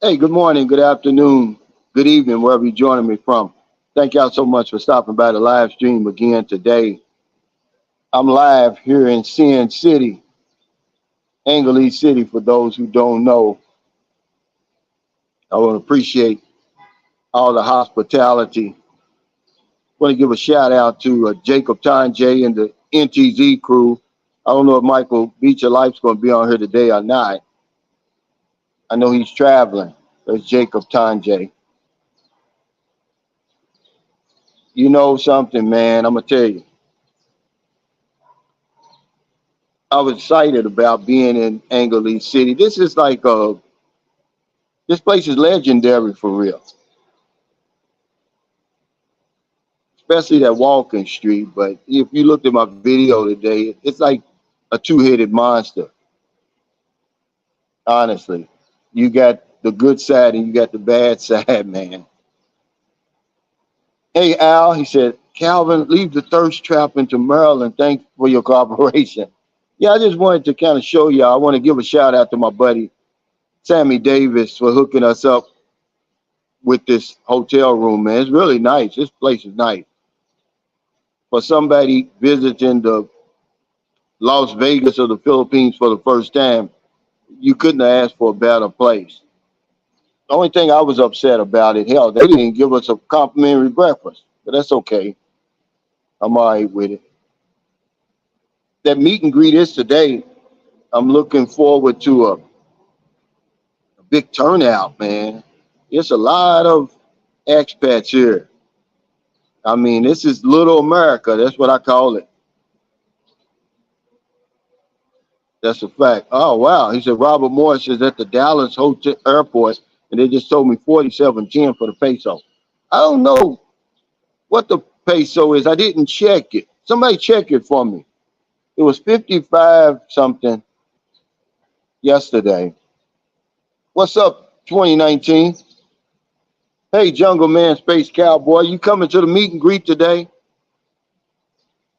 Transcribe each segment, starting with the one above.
Hey, good morning, good afternoon, good evening, wherever you're joining me from. Thank y'all so much for stopping by the live stream again today. I'm live here in Sin City, Angles City. For those who don't know, I want to appreciate all the hospitality. Want to give a shout out to Jacob J and the NTZ crew. I don't know if Michael Beecher Life's going to be on here today or not. I know he's traveling. There's Jacob J. You know something, man? I'm gonna tell you. I was excited about being in Angles City. This is like this place is legendary for real, especially that walking street. But if you looked at my video today, it's like a two-headed monster. Honestly, you got the good side and you got the bad side, man. Hey Al, he said, Calvin, leave the thirst trap into Maryland. Thanks for your cooperation. Yeah, I just wanted to kind of show y'all. I want to give a shout out to my buddy Sammy Davis for hooking us up with this hotel room, man. It's really nice. This place is nice. For somebody visiting the Las Vegas or the Philippines for the first time, you couldn't have asked for a better place. The only thing I was upset about it, hell, they didn't give us a complimentary breakfast, but that's okay. I'm all right with it. That meet and greet is today. I'm looking forward to a big turnout, man. It's a lot of expats here. I mean, this is little America. That's what I call it. That's a fact. Oh, wow. He said Robert Morris is at the Dallas Hotel Airport, and they just told me 47.10 for the peso. I don't know what the peso is. I didn't check it. Somebody check it for me. It was 55 something yesterday. What's up, 2019? Hey, Jungle Man, Space Cowboy, you coming to the meet and greet today?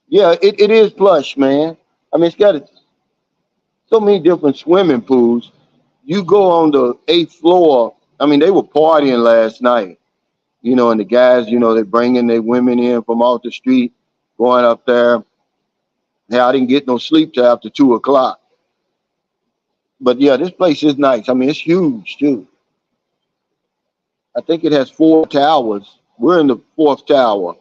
Yeah, it is plush, man. I mean, it's got so many different swimming pools. You go on the eighth floor. I mean, they were partying last night, and the guys, they're bringing their women in from off the street, going up there. Now, I didn't get no sleep till after 2 o'clock. But yeah, this place is nice. I mean, it's huge too. I think it has 4 towers. We're in the fourth tower,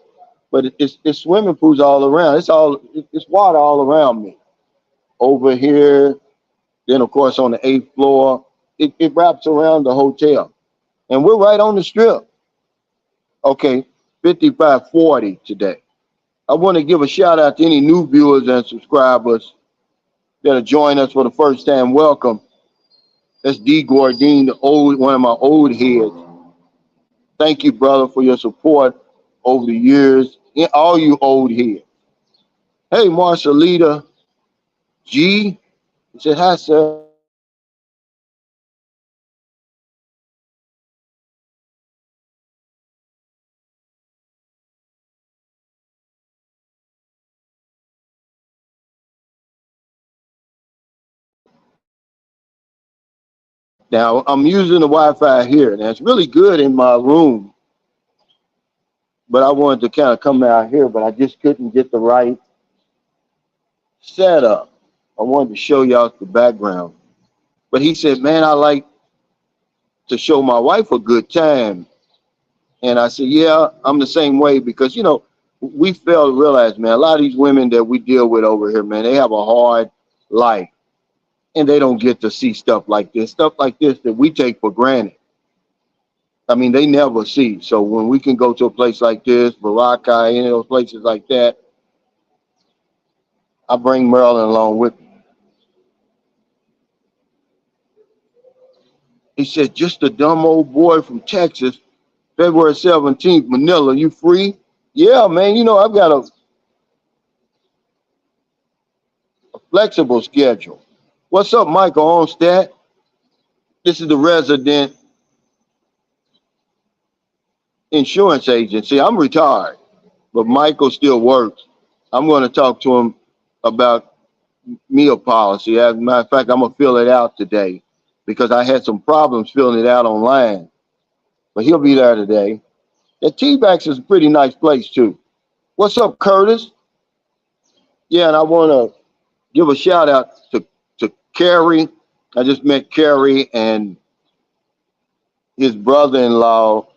but it's swimming pools all around. It's water all around me. Over here, then of course on the eighth floor, it wraps around the hotel, and we're right on the strip. Okay, 5540 today. I want to give a shout out to any new viewers and subscribers that are joining us for the first time. Welcome. That's D. Gordine, one of my old heads. Thank you, brother, for your support over the years. All you old heads. Hey, Marcelita G. He said, hi, sir. Now, I'm using the Wi-Fi here, and it's really good in my room, but I wanted to kind of come out here, but I just couldn't get the right setup. I wanted to show y'all the background. But he said, man, I like to show my wife a good time. And I said, yeah, I'm the same way because, we fail to realize, man, a lot of these women that we deal with over here, man, they have a hard life and they don't get to see stuff like this that we take for granted. I mean, they never see. So when we can go to a place like this, Boracay, any of those places like that, I bring Maryland along with me. He said, just a dumb old boy from Texas, February 17th, Manila, you free? Yeah, man, I've got a flexible schedule. What's up, Michael Onstad? This is the resident insurance agency. I'm retired, but Michael still works. I'm going to talk to him about meal policy. As a matter of fact, I'm going to fill it out today because I had some problems filling it out online. But he'll be there today. The T-Backs is a pretty nice place too. What's up, Curtis? Yeah, and I want to give a shout out to Kerry. I just met Kerry and his brother-in-law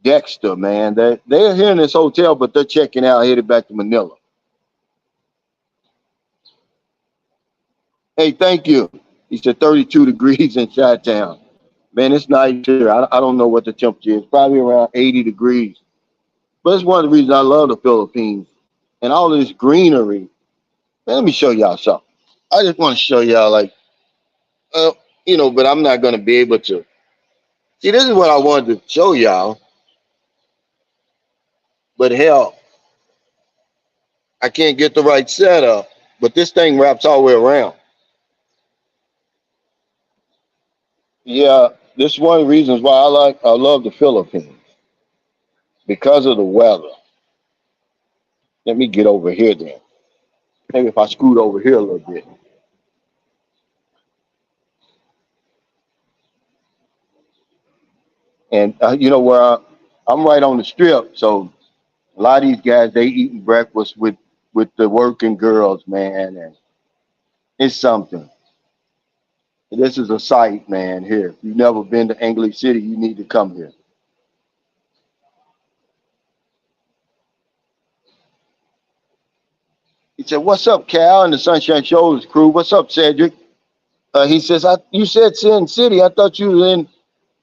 Dexter. Man, they're here in this hotel, but they're checking out, headed back to Manila. Hey, thank you. He said 32 degrees in Chi-Town. Man, it's nice here. I don't know what the temperature is. Probably around 80 degrees. But it's one of the reasons I love the Philippines and all this greenery. Man, let me show y'all something. I just want to show y'all, like, uh, but I'm not going to be able to. See, this is what I wanted to show y'all. But hell, I can't get the right setup. But this thing wraps all the way around. Yeah, this is one of the reasons why I love the Philippines, because of the weather. Let me get over here then. Maybe if I scoot over here a little bit. And you know where I'm right on the strip, so a lot of these guys they eating breakfast with the working girls, man, and it's something. This is a sight, man. Here, if you've never been to English City, you need to come here. He said, "What's up, Cal?" And the Sunshine Shoulders crew. What's up, Cedric? He says, "You said Sin City. I thought you were in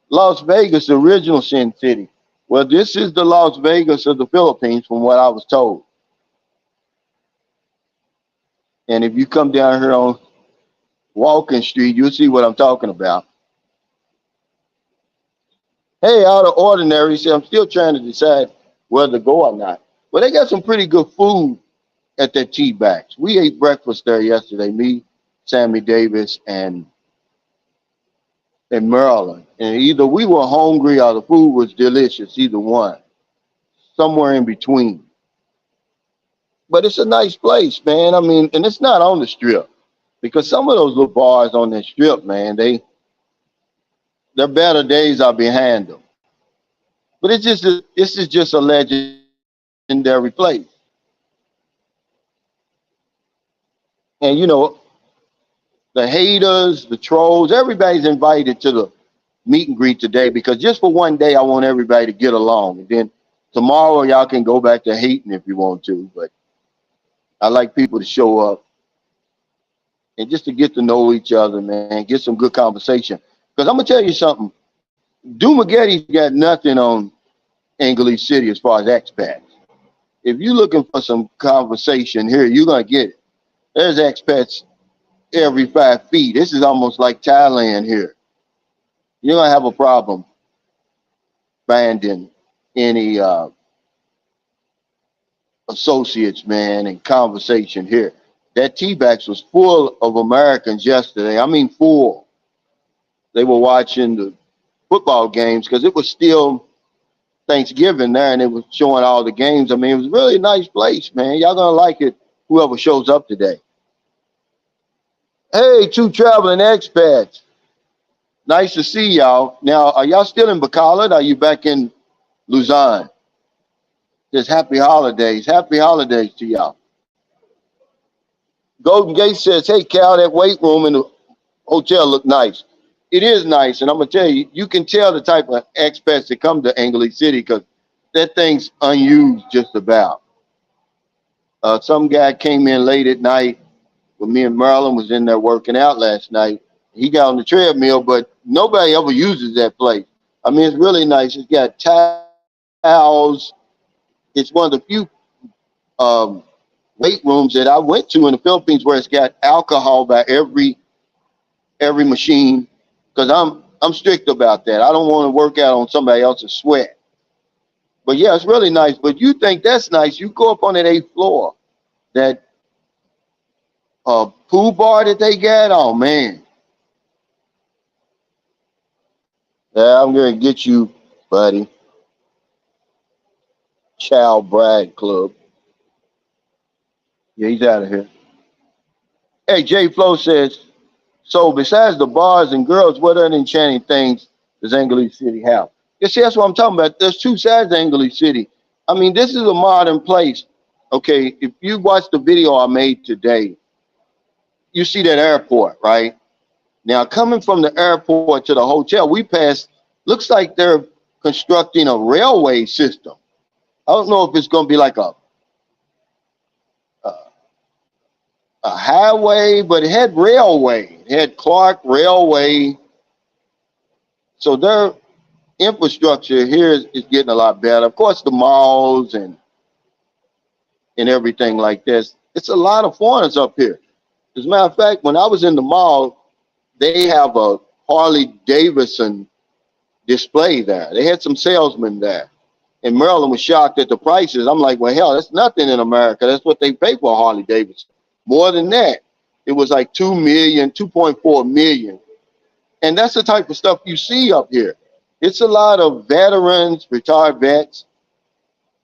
Las Vegas, the original Sin City." Well, this is the Las Vegas of the Philippines, from what I was told. And if you come down here on Walking Street, you'll see what I'm talking about. Hey, out of ordinary, see, I'm still trying to decide whether to go or not. But they got some pretty good food at that T-Backs. We ate breakfast there yesterday, me, Sammy Davis, and Maryland. And either we were hungry or the food was delicious, either one. Somewhere in between. But it's a nice place, man. I mean, and it's not on the strip. Because some of those little bars on that strip, man, their better days are behind them. But this is just a legendary place. And the haters, the trolls, everybody's invited to the meet and greet today, because just for one day I want everybody to get along. And then tomorrow y'all can go back to hating if you want to. But I like people to show up and just to get to know each other, man, get some good conversation. Because I'm gonna tell you something. Dumaghetti's got nothing on English City as far as expats. If you're looking for some conversation here, you're gonna get it. There's expats every 5 feet. This is almost like Thailand here. You're gonna have a problem finding any associates, man, and conversation here. That T-Backs was full of Americans yesterday. I mean, full. They were watching the football games because it was still Thanksgiving there, and it was showing all the games. I mean, it was really a nice place, man. Y'all gonna like it, whoever shows up today. Hey, two traveling expats. Nice to see y'all. Now, are y'all still in Bacolod? Or are you back in Luzon? Just happy holidays. Happy holidays to y'all. Golden Gate says, "Hey, Cal, that weight room in the hotel look nice." It is nice, and I'm gonna tell you, you can tell the type of expats that come to English City because that thing's unused just about. Some guy came in late at night when me and Marilyn was in there working out last night. He got on the treadmill, but nobody ever uses that place. I mean, it's really nice. It's got towels. It's one of the few um, weight rooms that I went to in the Philippines where it's got alcohol by every machine, because I'm strict about that. I don't want to work out on somebody else's sweat. But yeah, it's really nice. But you think that's nice? You go up on that 8th floor, that pool bar that they got. Oh man, yeah, I'm gonna get you, buddy. Child Brad Club. Yeah, he's out of here. Hey, J Flo says, So besides the bars and girls, what other enchanting things does English City have? You see, that's what I'm talking about. There's two sides to English City. I mean, this is a modern place. Okay, if you watch the video I made today, you see that airport, right? Now, coming from the airport to the hotel, we passed, looks like they're constructing a railway system. I don't know if it's going to be like a, a highway, but it had railway. It had Clark Railway. So their infrastructure here is getting a lot better. Of course, the malls and everything like this. It's a lot of foreigners up here. As a matter of fact, when I was in the mall, they have a Harley Davidson display there. They had some salesmen there. And Maryland was shocked at the prices. I'm like, well, hell, that's nothing in America. That's what they pay for a Harley Davidson. More than that, it was like 2 million, 2.4 million. And that's the type of stuff you see up here. It's a lot of veterans, retired vets.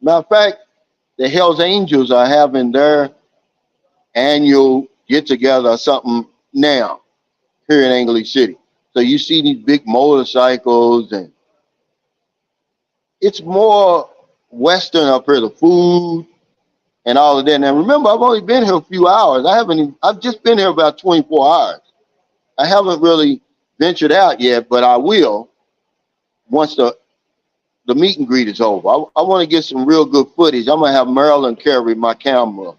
Matter of fact, the Hells Angels are having their annual get together or something now here in English City. So you see these big motorcycles, and it's more Western up here, the food and all of that. Now remember, I've only been here a few hours. I've just been here about 24 hours. I haven't really ventured out yet, but I will once the meet and greet is over. I want to get some real good footage. I'm gonna have Maryland carry my camera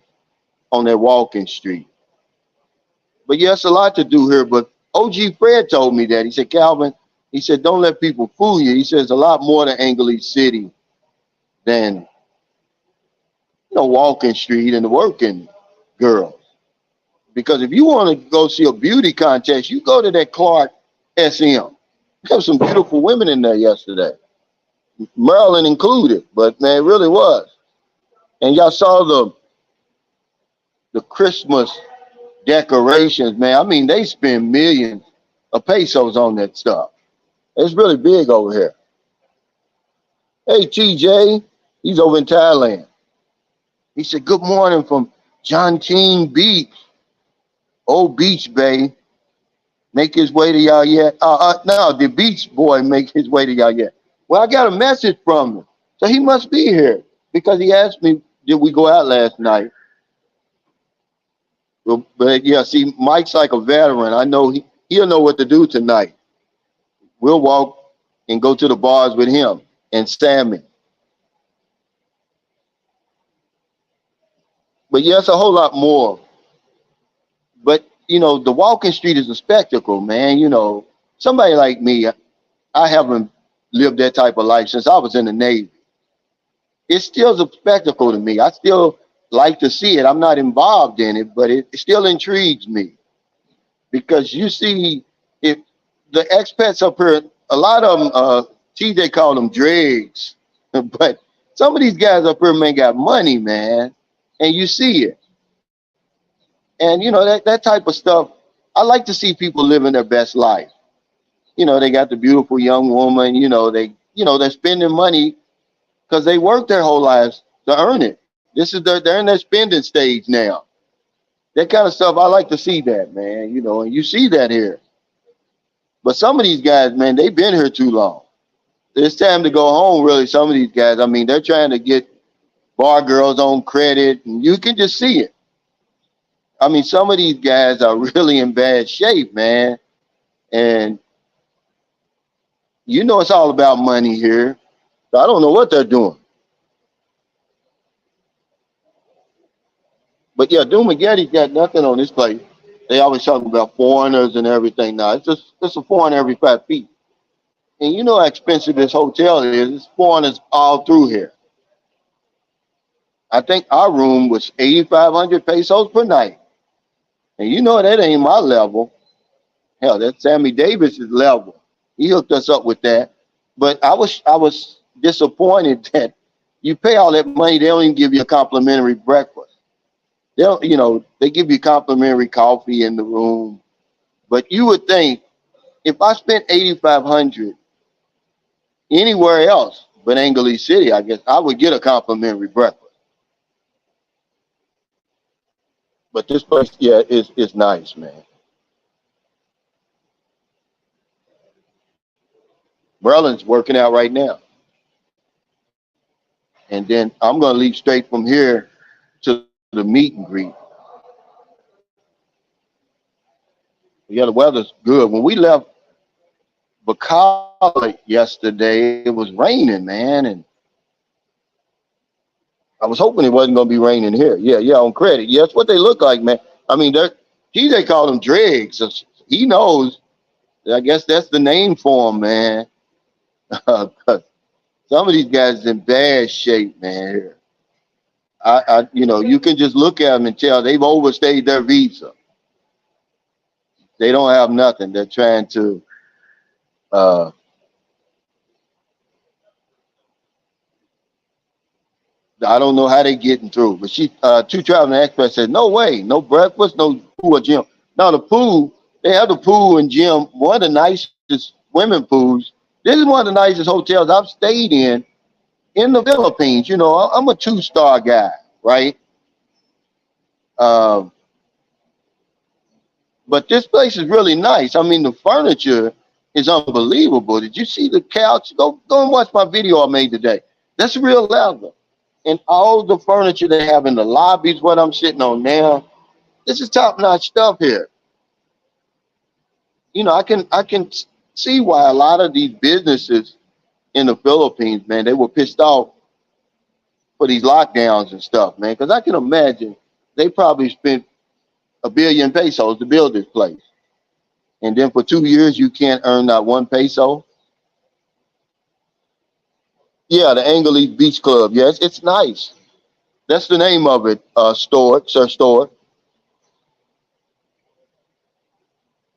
on that walking street. But yeah, it's a lot to do here. But OG Fred told me that. He said, Calvin, he said, don't let people fool you. He says a lot more to English City than, walking street and the working girls. Because if you want to go see a beauty contest, you go to that Clark SM. There were some beautiful women in there yesterday, Maryland included, but man, it really was. And y'all saw the Christmas decorations, man. I mean, they spend millions of pesos on that stuff. It's really big over here. Hey, TJ, he's over in Thailand. He said, good morning from John King Beach. Old Beach Bay. Make his way to y'all yet? No, the Beach Boy make his way to y'all yet. Well, I got a message from him. So he must be here because he asked me, did we go out last night? Well, but yeah, see, Mike's like a veteran. I know he'll know what to do tonight. We'll walk and go to the bars with him and Sammy. But yeah, it's a whole lot more. But, the walking street is a spectacle, man. Somebody like me, I haven't lived that type of life since I was in the Navy. It's still a spectacle to me. I still like to see it. I'm not involved in it, but it still intrigues me because you see, if the expats up here, a lot of them, TJ called them dregs, but some of these guys up here, man, got money, man, and you see it. And, that type of stuff, I like to see people living their best life. They got the beautiful young woman, they're spending money because they worked their whole lives to earn it. They're in their spending stage now. That kind of stuff, I like to see that, man, and you see that here. But some of these guys, man, they've been here too long. It's time to go home, really. Some of these guys, I mean, they're trying to get bar girls on credit, and you can just see it. I mean, some of these guys are really in bad shape, man. And it's all about money here. So I don't know what they're doing. But yeah, Dumagetti's got nothing on this place. They always talk about foreigners and everything. Now it's a foreigner every 5 feet. And you know how expensive this hotel is. It's foreigners all through here. I think our room was 8,500 pesos per night. And that ain't my level. Hell, that's Sammy Davis's level. He hooked us up with that. But I was disappointed that you pay all that money, they don't even give you a complimentary breakfast. They don't, they give you complimentary coffee in the room. But you would think if I spent 8,500 anywhere else but English City, I guess I would get a complimentary breakfast. But this place, yeah, is nice, man. Merlin's working out right now. And then I'm going to leave straight from here to the meet and greet. Yeah, the weather's good. When we left Bacala yesterday, it was raining, man, and I was hoping it wasn't going to be raining here. Yeah, yeah, on credit. Yeah, that's what they look like, man. I mean, they call them dregs. So he knows. I guess that's the name for him, man. Some of these guys in bad shape, man. Here, you can just look at them and tell they've overstayed their visa. They don't have nothing. They're trying to. Uh, I don't know how they getting through, but two traveling experts said, no way, no breakfast, no pool or gym. Now the pool, they have the pool and gym, one of the nicest swimming pools. This is one of the nicest hotels I've stayed in the Philippines. You know, I'm a 2-star guy, right? Um, but this place is really nice. I mean, the furniture is unbelievable. Did you see the couch? Go and watch my video I made today. That's real leather. And all the furniture they have in the lobbies, what I'm sitting on now, this is top-notch stuff here. You know, I can see why a lot of these businesses in the Philippines, man, they were pissed off for these lockdowns and stuff, man. Because I can imagine they probably spent 1 billion pesos to build this place, and then for 2 years you can't earn not 1 peso. Yeah, the Angeles Beach Club. Yes, it's nice. That's the name of it. Sir Stewart.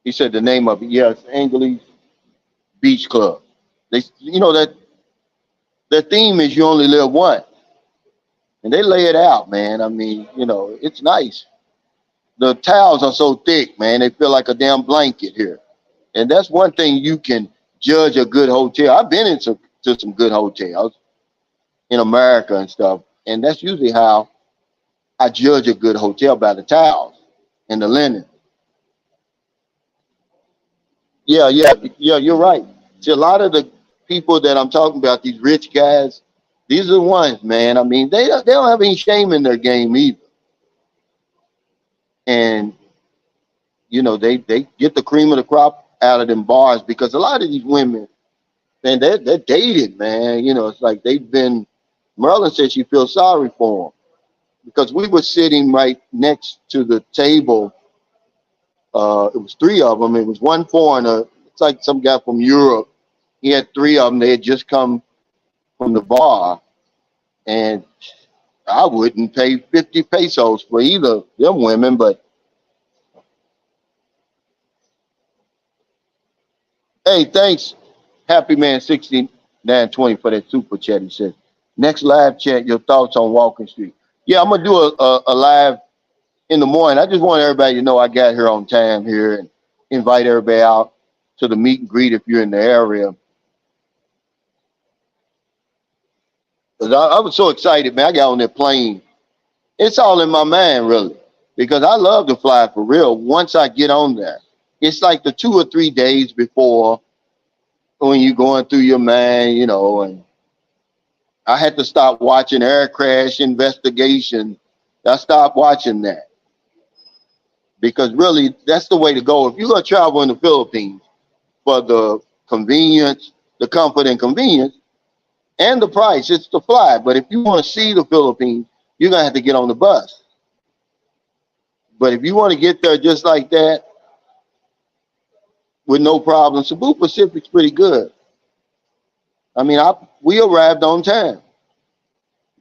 He said the name of it. Yes, Angeles Beach Club. Their theme is you only live once, and they lay it out, man. I mean, it's nice. The towels are so thick, man. They feel like a damn blanket here, and that's one thing you can judge a good hotel. I've been to some good hotels in America and stuff, and that's usually how I judge a good hotel, by the towels and the linen. Yeah, yeah, yeah. You're right. See, a lot of the people that I'm talking about, these rich guys, these are the ones, man. I mean, they don't have any shame in their game either, and they get the cream of the crop out of them bars, because a lot of these women, man, they're dated, man. It's like they've been. Merlin said she feels sorry for them, because we were sitting right next to the table. It was three of them. It was one foreigner. It's like some guy from Europe. He had three of them. They had just come from the bar, and I wouldn't pay 50 pesos for either of them women. But hey, thanks, Happy Man 6920 for that super chat. He says, next live chat, your thoughts on Walking Street. Yeah, I'm gonna do a live in the morning. I just want everybody to know I got here on time here, and invite everybody out to the meet and greet if you're in the area. 'Cause I was so excited, man. I got on that plane. It's all in my mind, really, because I love to fly for real. Once I get on there, it's like the 2 or 3 days before, when you're going through your mind, and I had to stop watching air crash investigation. I stopped watching that, because really that's the way to go. If you're going to travel in the Philippines for the convenience, the comfort and convenience, and the price, it's to fly. But if you want to see the Philippines, you're going to have to get on the bus. But if you want to get there just like that with no problem, Cebu Pacific's pretty good. I mean, we arrived on time.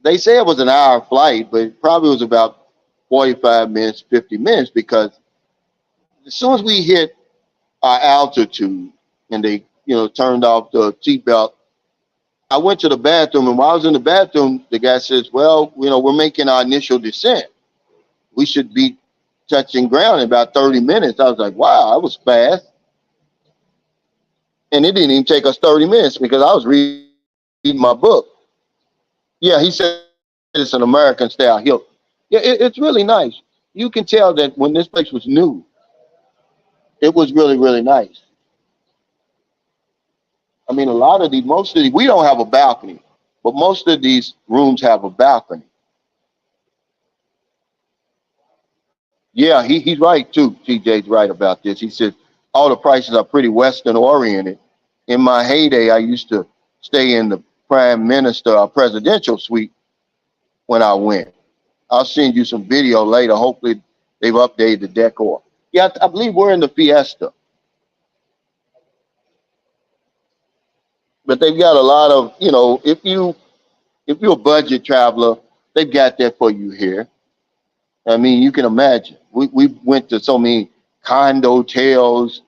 They say it was an hour flight, but it probably was about 45 minutes, 50 minutes, because as soon as we hit our altitude and they, turned off the seatbelt, I went to the bathroom, and while I was in the bathroom, the guy says, well, we're making our initial descent. We should be touching ground in about 30 minutes. I was like, wow, that was fast. And it didn't even take us 30 minutes, because I was reading my book. Yeah, he said it's an American style hill. Yeah, it's really nice. You can tell that when this place was new, it was really, really nice. I mean, a lot of these, most of these, we don't have a balcony, but most of these rooms have a balcony. Yeah, he's right too. TJ's right about this. He said all the prices are pretty Western oriented. In my heyday, I used to stay in the prime minister or presidential suite when I went. I'll send you some video later. Hopefully, they've updated the decor. Yeah, I believe we're in the Fiesta, but they've got a lot of, if you're a budget traveler, they've got that for you here. I mean, you can imagine. We went to so many condo hotels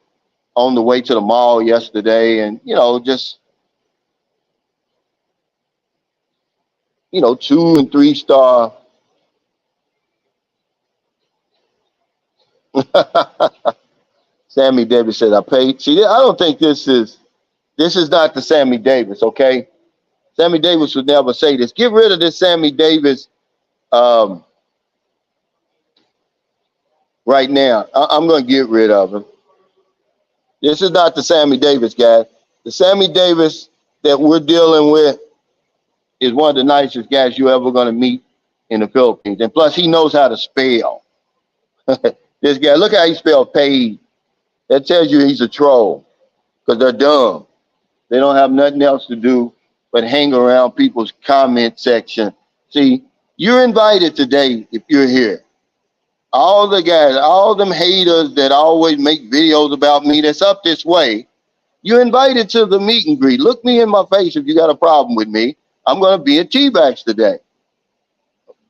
on the way to the mall yesterday, and just 2 and 3 star. Sammy Davis said, "I paid." See, I don't think this is not the Sammy Davis. Okay, Sammy Davis would never say this. Get rid of this Sammy Davis um, right now. I'm going to get rid of him. This is not the Sammy Davis guy. The Sammy Davis that we're dealing with is one of the nicest guys you're ever going to meet in the Philippines. And plus, he knows how to spell. This guy, look how he spelled paid. That tells you he's a troll because they're dumb. They don't have nothing else to do but hang around people's comment section. See, you're invited today if you're here. All the guys, all them haters that always make videos about me that's up this way, you're invited to the meet and greet. Look me in my face if you got a problem with me. I'm going to be at T-Bax today.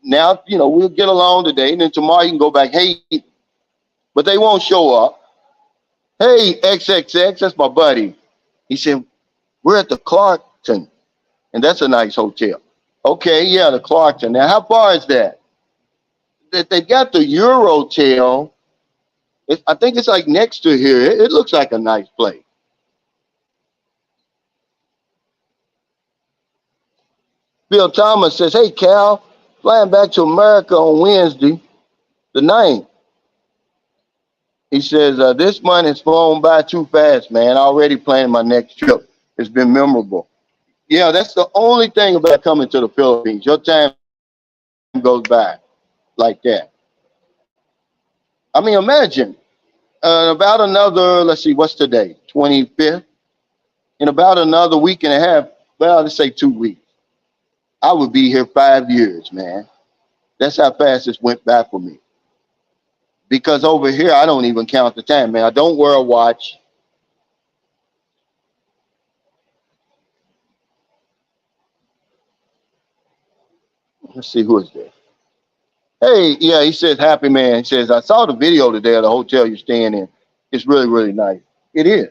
Now, we'll get along today, and then tomorrow you can go back hating. But they won't show up. Hey, XXX, that's my buddy. He said, we're at the Clarkton, and that's a nice hotel. Okay, yeah, the Clarkton. Now, how far is that? They got the Eurotel. I think it's like next to here. It looks like a nice place. Bill Thomas says, hey, Cal, flying back to America on Wednesday, the 9th. He says, this month has flown by too fast, man. Already planning my next trip. It's been memorable. Yeah, that's the only thing about coming to the Philippines. Your time goes by like that. I mean, imagine about another, let's see, what's today? 25th? In about another week and a half, well, let's say 2 weeks. I would be here 5 years, man. That's how fast this went by for me. Because over here, I don't even count the time, man. I don't wear a watch. Let's see, who is there? Hey, yeah, he says, happy man. He says, I saw the video today of the hotel you're staying in. It's really, really nice. It is.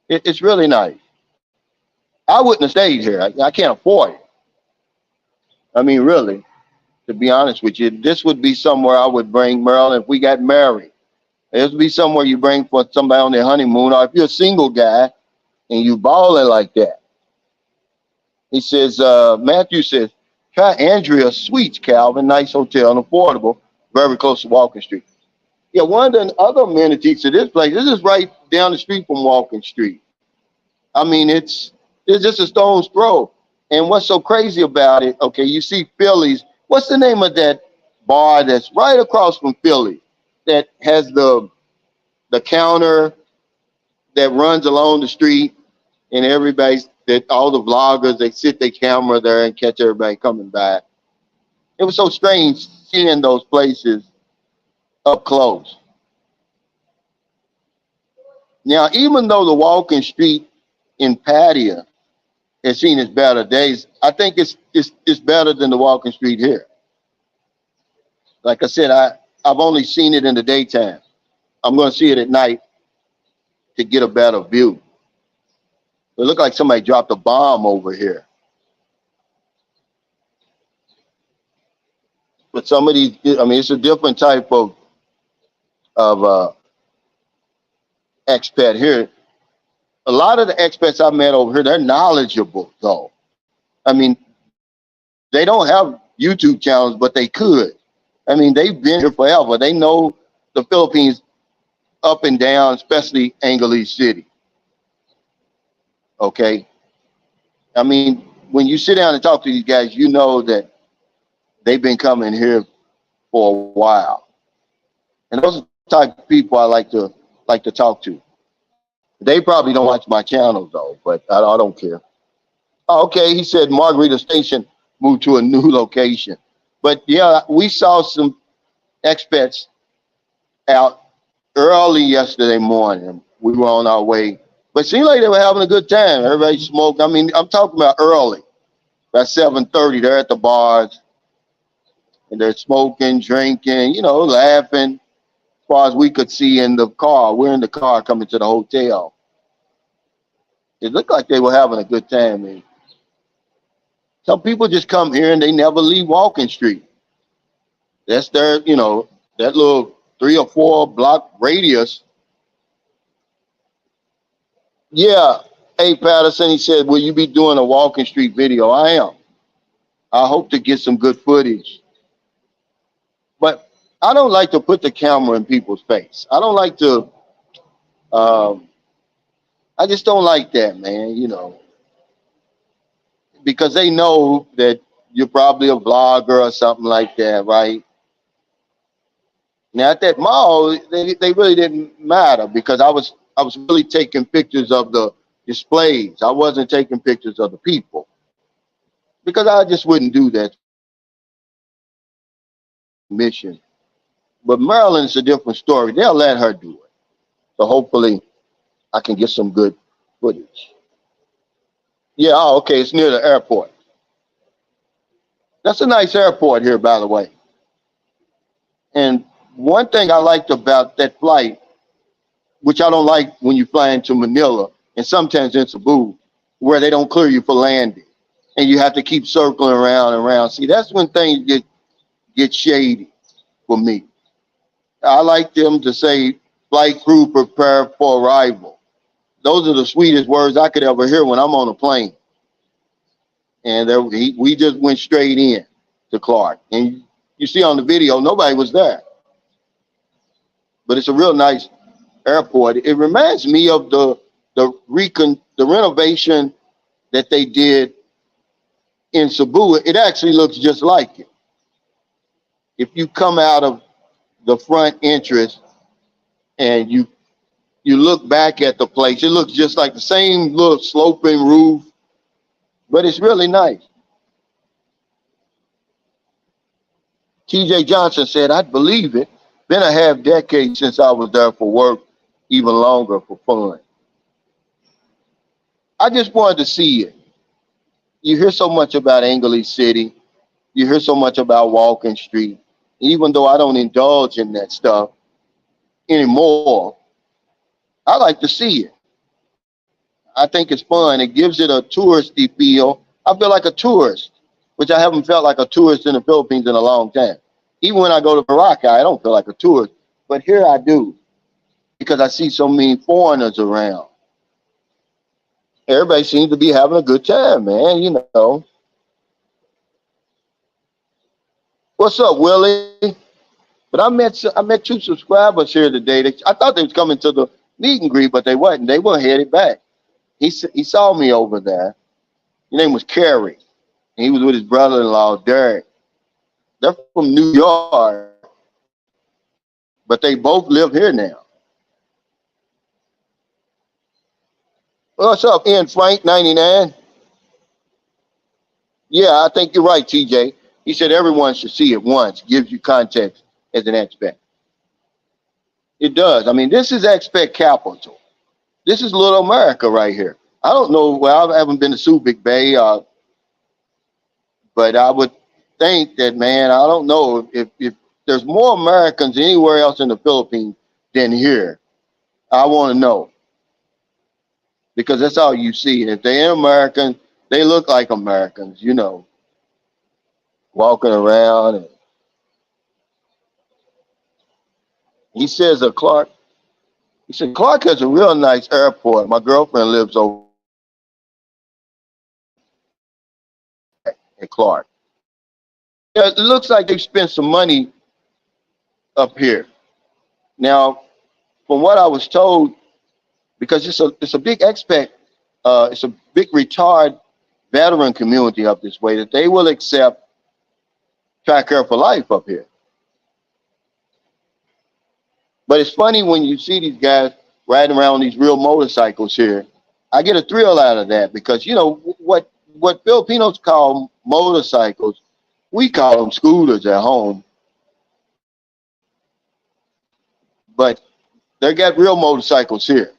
It's really nice. I wouldn't have stayed here. I can't afford it. I mean, really, to be honest with you, this would be somewhere I would bring Marilyn if we got married. This would be somewhere you bring for somebody on their honeymoon, or if you're a single guy and you balling like that. He says, Matthew says, try Andrea Suites, Calvin. Nice hotel and affordable, very close to Walking Street. Yeah, one of the other amenities to this place, this is right down the street from Walking Street. I mean, it's just a stone's throw. And what's so crazy about it, okay, you see Phillies. What's the name of that bar that's right across from Philly that has the counter that runs along the street, and all the vloggers, they sit their camera there and catch everybody coming by. It was so strange seeing those places up close. Now, even though the Walking Street in Patia has seen its better days, I think it's better than the Walking Street here. Like I said, I've only seen it in the daytime. I'm going to see it at night to get a better view. It looked like somebody dropped a bomb over here. But some of these, I mean, it's a different type of expat here. A lot of the expats I met over here, they're knowledgeable, though. I mean, they don't have YouTube channels, but they could. I mean, they've been here forever. They know the Philippines up and down, especially Angeles City. Okay. I mean, when you sit down and talk to these guys, you know that they've been coming here for a while. And those are the type of people I like to talk to. They probably don't watch my channel though, but I don't care. Oh, okay, he said Margarita Station moved to a new location. But yeah, we saw some expats out early yesterday morning. We were on our way, but it seemed like they were having a good time. Everybody smoked. I mean, I'm talking about early. By 7:30, they're at the bars and they're smoking, drinking, laughing. As far as we could see in the car, we're in the car coming to the hotel. It looked like they were having a good time. And some people just come here and they never leave Walking Street. That's their, that little 3 or 4 block radius. Yeah. Hey, Patterson, he said, will you be doing a Walking Street video? I am. I hope to get some good footage. But I don't like to put the camera in people's face. I don't like to, I just don't like that, man, because they know that you're probably a vlogger or something like that, right? Now at that mall, they really didn't matter because I was really taking pictures of the displays. I wasn't taking pictures of the people because I just wouldn't do that mission. But Maryland's a different story. They'll let her do it. So hopefully I can get some good footage. Yeah, oh, okay, it's near the airport. That's a nice airport here, by the way. And one thing I liked about that flight, which I don't like when you fly into Manila and sometimes in Cebu, where they don't clear you for landing and you have to keep circling around and around. See, that's when things get shady for me. I like them to say, flight crew prepare for arrival. Those are the sweetest words I could ever hear when I'm on a plane. And we just went straight in to Clark. And you see on the video, nobody was there. But it's a real nice airport. It reminds me of the renovation that they did in Cebu. It actually looks just like it. If you come out of the front entrance and you look back at the place, it looks just like the same little sloping roof, but it's really nice. TJ Johnson said, I'd believe it. Been a half decade since I was there for work, even longer for fun. I just wanted to see it. You hear so much about English City. You hear so much about Walking Street. Even though I don't indulge in that stuff anymore, I like to see it. I think it's fun. It gives it a touristy feel. I feel like a tourist, which I haven't felt like a tourist in the Philippines in a long time. Even when I go to Boracay, I don't feel like a tourist. But here I do because I see so many foreigners around. Everybody seems to be having a good time, man. What's up, Willie? But I met 2 subscribers here today. I thought they was coming to the meet and greet, but they wasn't. They were headed back. He saw me over there. His name was Kerry. And he was with his brother-in-law, Derek. They're from New York, but they both live here now. What's up, Ian Frank, 99? Yeah, I think you're right, TJ. He said everyone should see it once. Gives you context as an expat. It does. I mean, this is expat capital. This is little America right here. I don't know. Well, I haven't been to Subic Bay, but I would think that, man, I don't know if there's more Americans anywhere else in the Philippines than here. I want to know because that's all you see. If they're American, they look like Americans, walking around. And he says, Clark. He said Clark has a real nice airport. My girlfriend lives over at Clark. Yeah, it looks like they've spent some money up here. Now, from what I was told, because it's a big expat It's a big retired veteran community up this way that they will accept Tricare for life up here. But it's funny when you see these guys riding around these real motorcycles here. I get a thrill out of that because you know what Filipinos call motorcycles, we call them scooters at home. But they got real motorcycles here.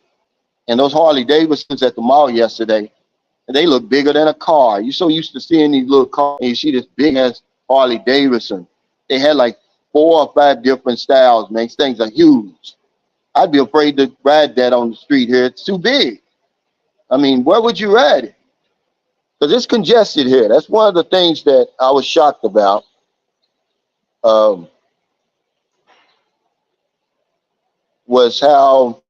And those Harley Davidsons at the mall yesterday, and they look bigger than a car. You're so used to seeing these little cars, and you see this big ass Harley Davidson. They had like 4 or 5 different styles, man. These things are huge. I'd be afraid to ride that on the street here. It's too big. I mean, where would you ride it? Because it's congested here. That's one of the things that I was shocked about. Um, was how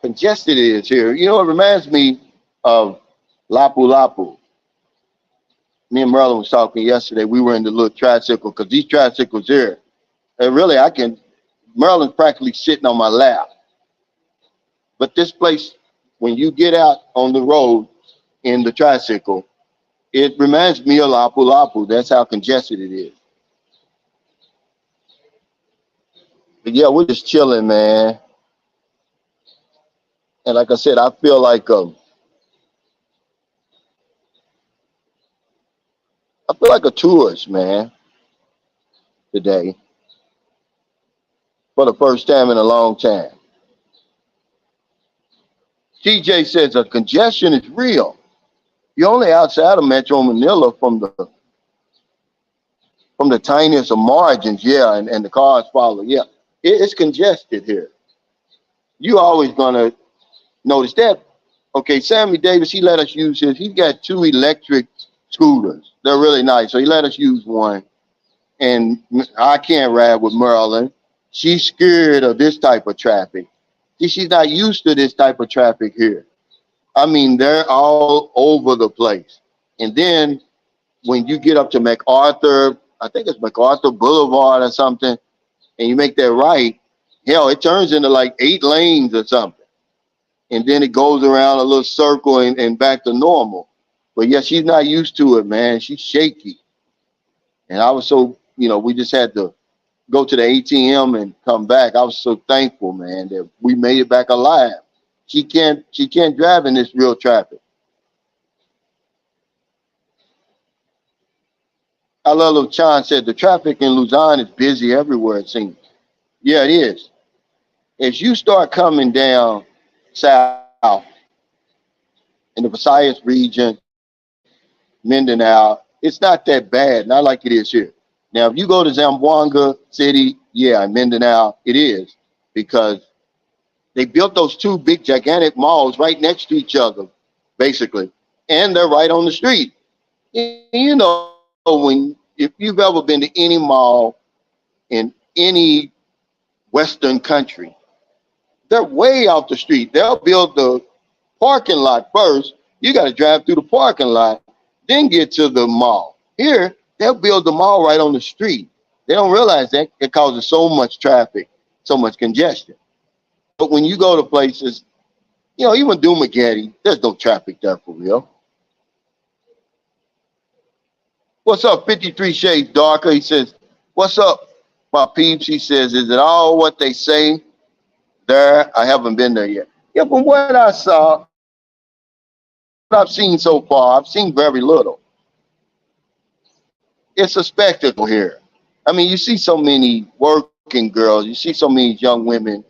congested it is here. You know, it reminds me of Lapu Lapu. Me and Merlin was talking yesterday. We were in the little tricycle because these tricycles here, and really, Merlin's practically sitting on my lap. But this place, when you get out on the road in the tricycle, it reminds me of Lapu Lapu. That's how congested it is. But yeah, we're just chilling, man. And like I said, I feel like a tourist, man, today for the first time in a long time. TJ says a congestion is real. You're only outside of Metro Manila from the tiniest of margins, yeah, and the cars follow, yeah. It's congested here. You always gonna notice that. Okay, Sammy Davis, he let us use his. He's got 2 electric scooters. They're really nice, so he let us use one. And I can't ride with Merlin. She's scared of this type of traffic. See, she's not used to this type of traffic here. I mean, they're all over the place. And then when you get up to MacArthur, I think it's MacArthur Boulevard or something, and you make that right, hell, it turns into like 8 lanes or something. And then it goes around a little circle and back to normal. But yeah, she's not used to it, man. She's shaky. And I was so, we just had to go to the ATM and come back. I was so thankful, man, that we made it back alive. She can't drive in this real traffic. I love what Chan said. The traffic in Luzon is busy everywhere, it seems. Yeah, it is. As you start coming down south in the Visayas region, Mindanao, it's not that bad, not like it is here. Now, if you go to Zamboanga City, yeah, in Mindanao, it is because they built those 2 big, gigantic malls right next to each other, basically, and they're right on the street. You know, if you've ever been to any mall in any Western country, they're way off the street. They'll build the parking lot first. You got to drive through the parking lot, then get to the mall. Here, they'll build the mall right on the street. They don't realize that it causes so much traffic, so much congestion. But when you go to places, even Dumaguete, there's no traffic there for real. What's up, 53 Shades Darker? He says, what's up, my peeps? He says, is it all what they say there? I haven't been there yet. Yeah, from what I saw, what I've seen so far, I've seen very little. It's a spectacle here. I mean, you see so many working girls, you see so many young women.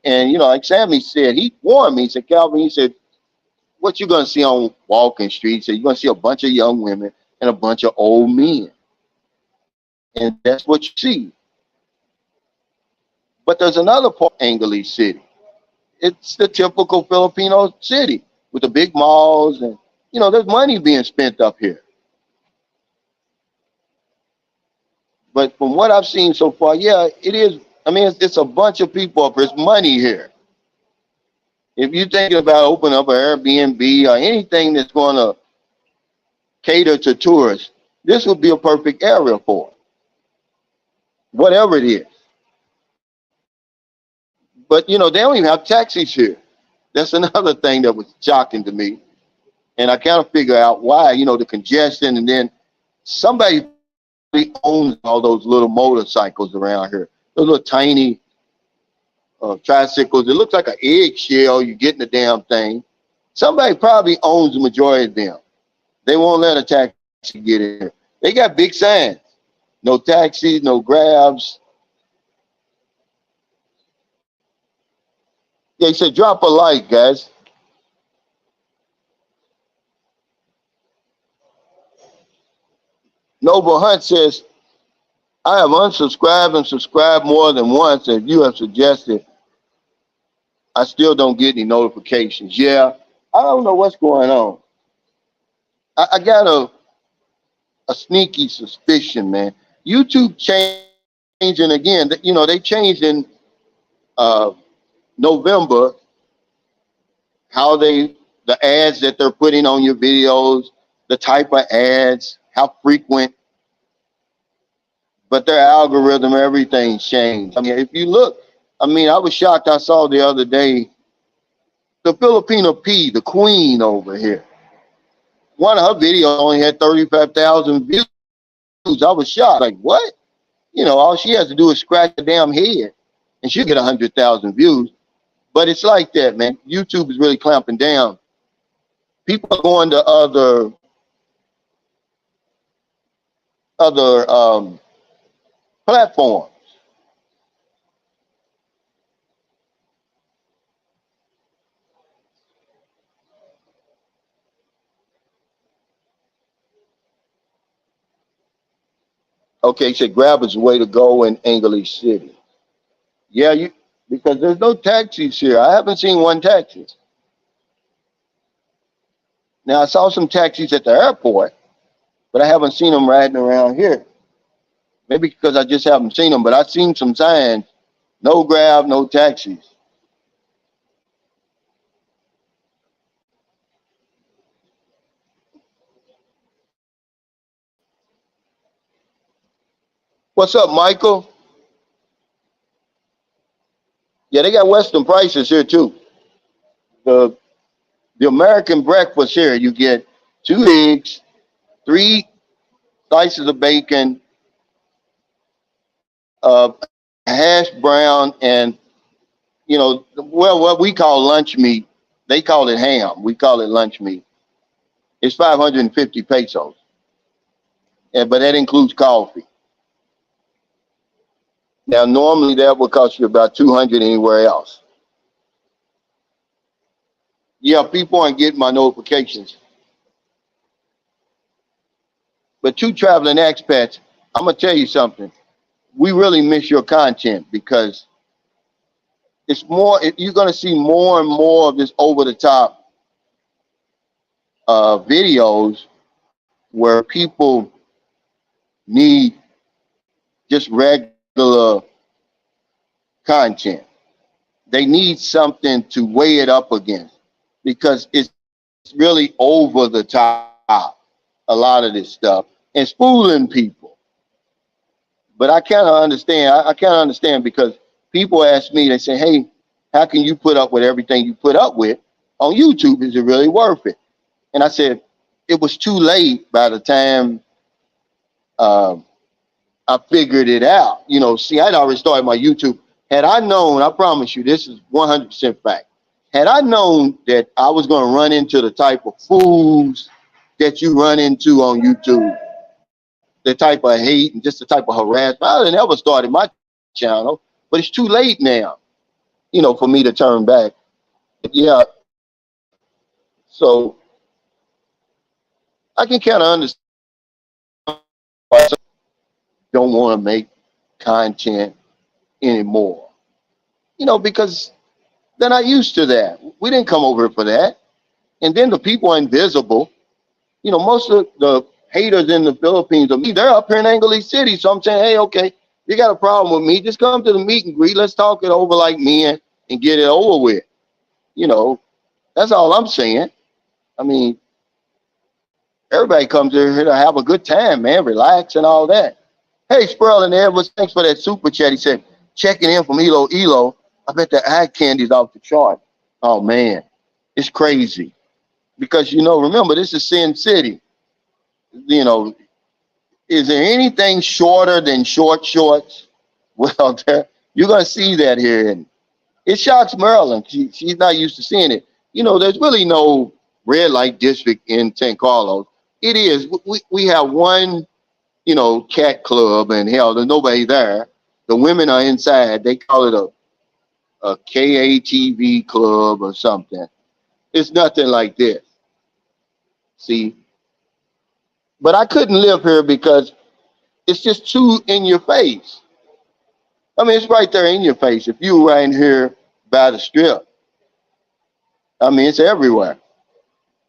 And, like Sammy said, he warned me. He said, Calvin, he said, what you going to see on Walking Street? He said, you're going to see a bunch of young women and a bunch of old men. And that's what you see. But there's another part of Angeles City. It's the typical Filipino city with the big malls and, there's money being spent up here. But from what I've seen so far, yeah, it is. I mean, it's a bunch of people up here. It's money here. If you're thinking about opening up an Airbnb or anything that's going to cater to tourists, this would be a perfect area for it. Whatever it is. But you know, they don't even have taxis here. That's another thing that was shocking to me. And I kind of figure out why, you know, the congestion. And then somebody owns all those little motorcycles around here, those little tiny tricycles. It looks like an eggshell. You get in the damn thing. Somebody probably owns the majority of them. They won't let a taxi get in here. They got big signs. No taxis, no grabs. Yeah, he said drop a like, guys. Noble Hunt says, I have unsubscribed and subscribed more than once, as you have suggested. I still don't get any notifications. Yeah, I don't know what's going on. I got a sneaky suspicion, man. YouTube changing again. You know, they changed in uh, November how the ads that they're putting on your videos, the type of ads, how frequent, but their algorithm, everything's changed. I mean, if you look, I mean, I was shocked. I saw the other day the Filipino P, the queen over here. One of her videos only had 35,000 views. I was shocked. Like, what? You know, all she has to do is scratch the damn head and she'll get 100,000 views. But it's like that, man. YouTube is really clamping down. People are going to other platforms. Okay, so Grab is the way to go in English City. Yeah, you because there's no taxis here. I haven't seen one taxi. Now I saw some taxis at the airport, but I haven't seen them riding around here. Maybe because I just haven't seen them, but I've seen some signs. No Grab, no taxis. What's up, Michael? Yeah, they got Western prices here too. The the American breakfast here, you get 2 eggs, 3 slices of bacon, hash brown, and you know, well, what we call lunch meat, they call it ham. We call it lunch meat. It's 550 pesos, but that includes coffee. Now, normally that would cost you about 200 anywhere else. Yeah, people aren't getting my notifications. But two traveling expats, I'm gonna tell you something. We really miss your content because it's more. You're gonna see more and more of this over the top videos where people need just regular content. They need something to weigh it up against because it's really over the top. A lot of this stuff and fooling people. But I kind of understand. I kind of understand because people ask me, they say, hey, how can you put up with everything you put up with on YouTube? Is it really worth it? And I said, it was too late by the time uh, I figured it out. You know, see, I'd already started my YouTube. Had I known, I promise you, this is 100% fact. Had I known that I was going to run into the type of fools that you run into on YouTube, the type of hate and just the type of harassment, I would have never started my channel. But it's too late now, you know, for me to turn back. Yeah, so I can kind of understand why some don't want to make content anymore. You know, because they're not used to that. We didn't come over here for that. And then the people are invisible. You know, most of the haters in the Philippines are me. They're up here in Angeles City. So I'm saying, hey, okay, you got a problem with me. Just come to the meet and greet. Let's talk it over like men and get it over with. You know, that's all I'm saying. I mean, everybody comes here to have a good time, man, relax and all that. Hey, Sperl and Edwards, thanks for that super chat. He said, checking in from Elo. I bet the eye candy's off the chart. Oh man, it's crazy because remember this is Sin City. You know, is there anything shorter than short shorts? Well, you're gonna see that here, and it shocks Maryland. She's not used to seeing it. There's really no red light district in San Carlos. It is. We have one, cat club, and hell, there's nobody there. The women are inside. They call it a KATV club or something. It's nothing like this. See, but I couldn't live here because it's just too in your face. I mean, it's right there in your face. If you were right here by the strip, I mean, it's everywhere.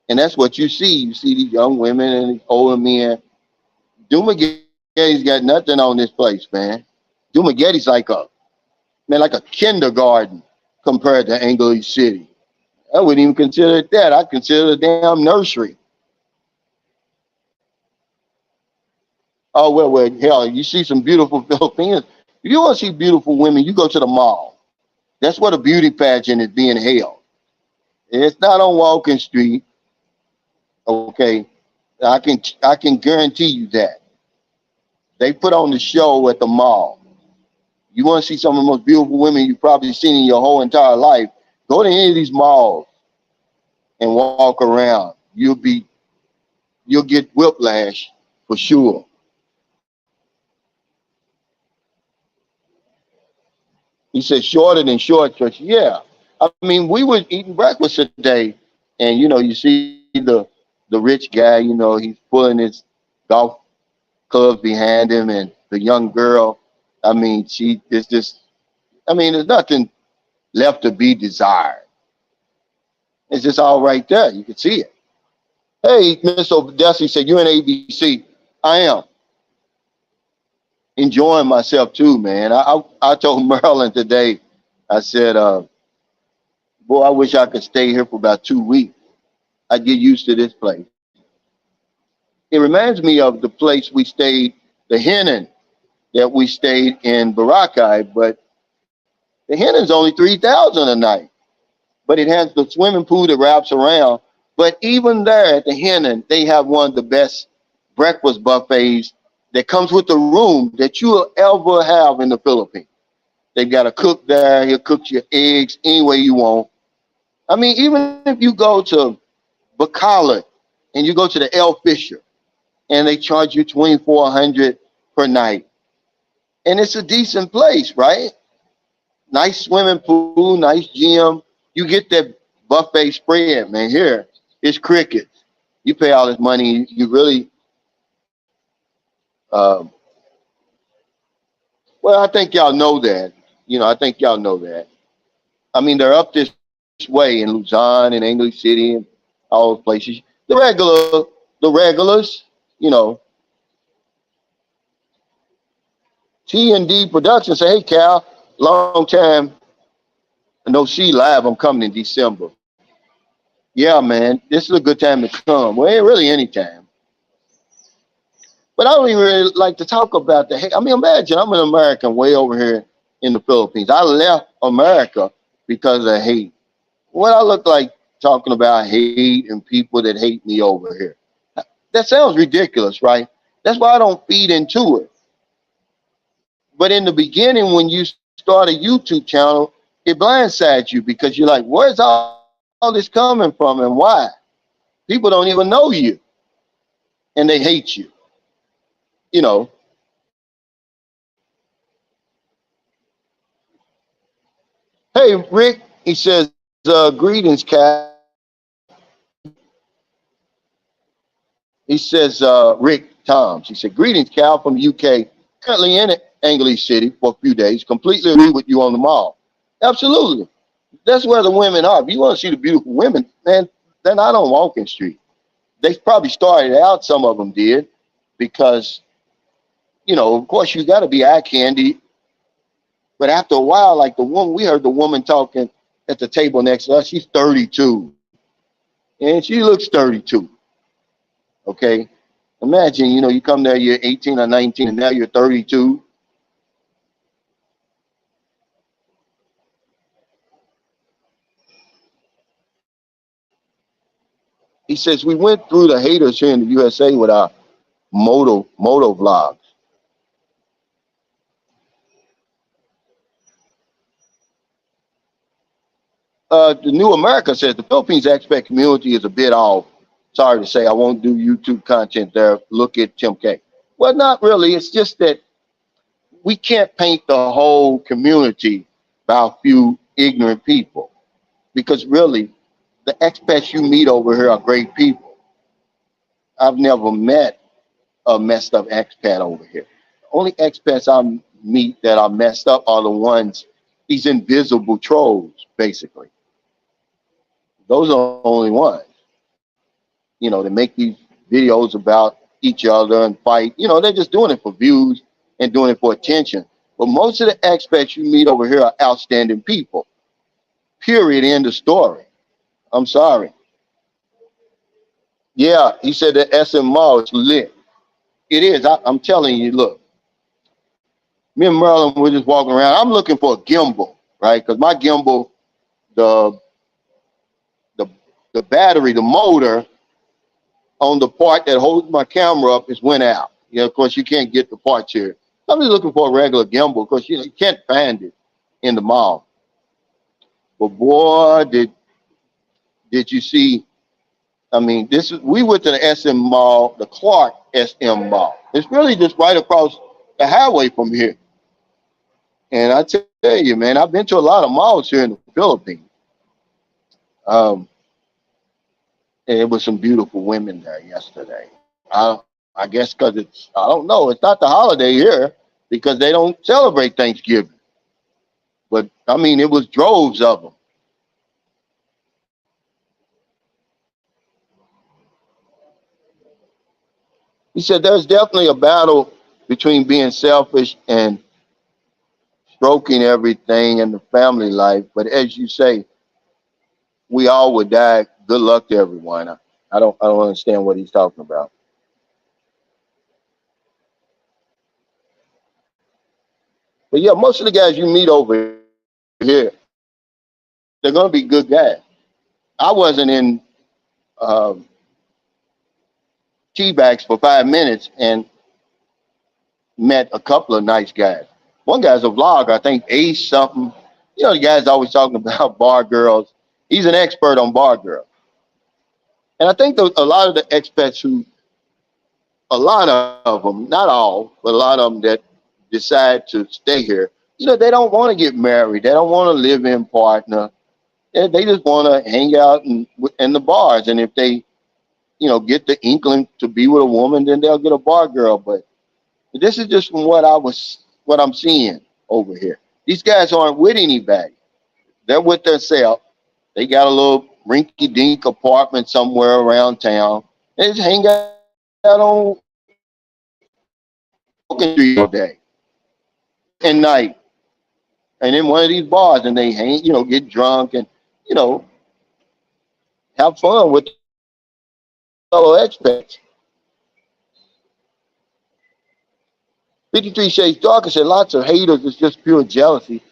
And that's what you see. You see these young women and these older men. Dumagetti's got nothing on this place, man. Dumagetti's like a kindergarten compared to English City. I wouldn't even consider it that. I consider it a damn nursery. Oh, well, hell, you see some beautiful Filipinos. If you want to see beautiful women, you go to the mall. That's where the beauty pageant is being held. It's not on Walking Street. Okay, I can guarantee you that. They put on the show at the mall. You want to see some of the most beautiful women you've probably seen in your whole entire life, go to any of these malls and walk around. You'll get whiplash for sure. He said shorter than short shorts. Yeah. I mean, we were eating breakfast today, and you see the rich guy, he's pulling his golf clubs behind him, and the young girl, I mean, she is just, I mean, there's nothing left to be desired. It's just all right there. You can see it. Hey, Miss Odessa said, you in ABC. I am enjoying myself too, man. I told Marilyn today, I said, boy, I wish I could stay here for about 2 weeks. I get used to this place. It reminds me of the place we stayed, the Hennon that we stayed in Boracay, but the Hennon's only 3,000 a night. But it has the swimming pool that wraps around. But even there at the Hennon, they have one of the best breakfast buffets that comes with the room that you will ever have in the Philippines. They've got a cook there. He'll cook your eggs any way you want. I mean, even if you go to Bacolod and you go to the El Fisher and they charge you 2,400 per night, and it's a decent place, right? Nice swimming pool, nice gym. You get that buffet spread, man. Here, it's crickets. You pay all this money, you really, um, well, I think y'all know that. I think y'all know that. I mean, they're up this way in Luzon and English City and all those places. The regulars, you know, T&D Production say, hey, Cal, long time no see live. I'm coming in December. Yeah, man, this is a good time to come. Well, ain't really any time. But I don't even really like to talk about the hate. I mean, imagine I'm an American way over here in the Philippines. I left America because of hate. What I look like talking about hate and people that hate me over here. That sounds ridiculous, right? That's why I don't feed into it. But in the beginning, when you start a YouTube channel, it blindsides you because you're like, where's all this coming from and why? People don't even know you and they hate you. You know, hey, Rick, he says, greetings, Cal. He says, Rick Toms. He said, greetings, Cal from the UK. Currently in English City for a few days. Completely agree with you on the mall. Absolutely. That's where the women are. If you want to see the beautiful women, man, they're not on Walking Street. They probably started out, some of them did, because, of course, you got to be eye candy. But after a while, like the woman, we heard the woman talking at the table next to us, she's 32. And she looks 32. Okay. Imagine, you come there, you're 18 or 19, and now you're 32. He says, we went through the haters here in the USA with our moto vlogs. The New America says the Philippines expat community is a bit off. Sorry to say, I won't do YouTube content there. Look at Tim K. Well, not really. It's just that we can't paint the whole community by a few ignorant people, because really, the expats you meet over here are great people. I've never met a messed up expat over here. The only expats I meet that are messed up are the ones, these invisible trolls, basically. Those are the only ones. You know, they make these videos about each other and fight. You know, they're just doing it for views and doing it for attention. But most of the expats you meet over here are outstanding people. Period. End of story. I'm sorry. Yeah, he said the SM Mall is lit. It is. I'm telling you, look, me and Merlin were just walking around. I'm looking for a gimbal, right? Because my gimbal, the the the battery, the motor on the part that holds my camera up is went out. You know, of course, you can't get the parts here. I'm just looking for a regular gimbal because you can't find it in the mall. But boy, did you see? I mean, this is we went to the SM Mall, the Clark SM Mall. It's really just right across the highway from here. And I tell you, man, I've been to a lot of malls here in the Philippines. Um, and it was some beautiful women there yesterday. I guess because I don't know, it's not the holiday here because they don't celebrate Thanksgiving. But I mean, it was droves of them. He said there's definitely a battle between being selfish and stroking everything in the family life. But as you say, we all would die. Good luck to everyone. I don't understand what he's talking about. But yeah, most of the guys you meet over here, they're gonna be good guys. I wasn't in um, tea bags for 5 minutes and met a couple of nice guys. One guy's a vlogger, I think Ace something. You know, the guy's always talking about bar girls. He's an expert on bar girls. And I think a lot of the expats a lot of them, not all, but a lot of them that decide to stay here, you know, they don't want to get married. They don't want to live in partner. They just want to hang out in the bars. And if they, you know, get the inkling to be with a woman, then they'll get a bar girl. But this is just from what I'm seeing over here. These guys aren't with anybody. They're with themselves. They got a little rinky-dink apartment somewhere around town. They just hang out on Walking Street all day and night, and in one of these bars, and they hang, you know, get drunk and you know have fun with fellow expats. 53 Shades Darker said lots of haters. It's just pure jealousy.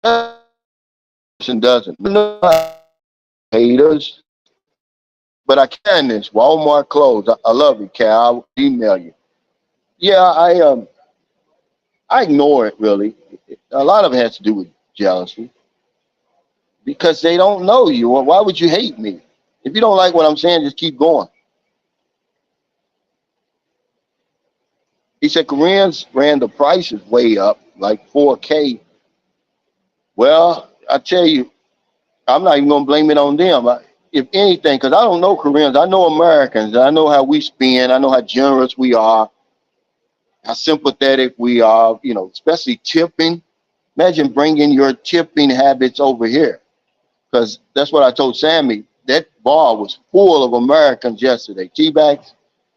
Person doesn't. No haters, but I can this Walmart clothes. I love you, Cal. I'll email you. Yeah, I ignore it really. A lot of it has to do with jealousy because they don't know you. Well, why would you hate me? If you don't like what I'm saying, just keep going. He said Koreans ran the prices way up, like 4K. Well, I tell you, I'm not even gonna blame it on them. If anything, because I don't know Koreans, I know Americans. I know how we spend. I know how generous we are, how sympathetic we are. You know, especially tipping. Imagine bringing your tipping habits over here, because that's what I told Sammy. That bar was full of Americans yesterday, tea bags,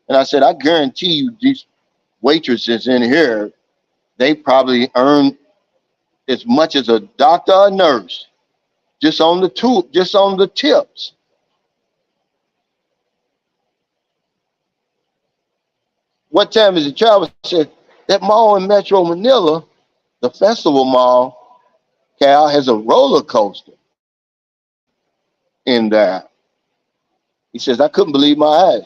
and I said, I guarantee you, these waitresses in here, they probably earn as much as a doctor or nurse just on the tips. What time is it? Travis said that mall in Metro Manila, the Festival Mall, Cal, has a roller coaster in there. He says, I couldn't believe my eyes.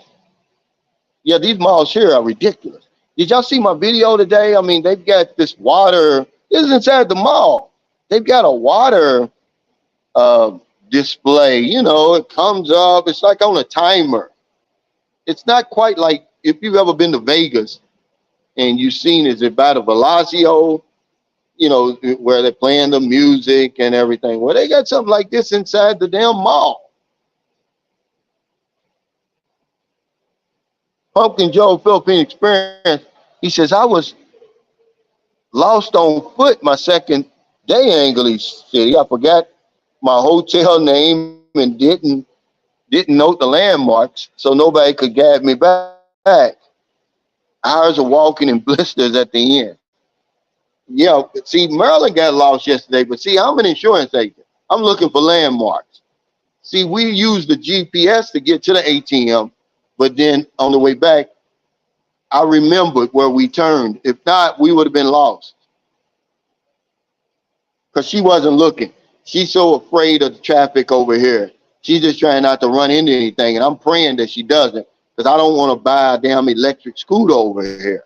Yeah, these malls here are ridiculous. Did y'all see my video today? I mean, they've got this water. This is inside the mall. They've got a water uh, display. You know, it comes up. It's like on a timer. It's not quite like if you've ever been to Vegas and you've seen is it by the Velazio, you know, where they're playing the music and everything. Well, they got something like this inside the damn mall. Pumpkin Joe Philippine Experience. He says, I was lost on foot my second day in English City. I forgot my hotel name and didn't note the landmarks, so nobody could guide me back. Hours of walking in blisters at the end. Yeah, see, Maryland got lost yesterday, but see, I'm an insurance agent. I'm looking for landmarks. See, we use the GPS to get to the ATM, but then on the way back, I remembered where we turned. If not, we would have been lost because she wasn't looking. She's so afraid of the traffic over here. She's just trying not to run into anything, and I'm praying that she doesn't because I don't want to buy a damn electric scooter over here.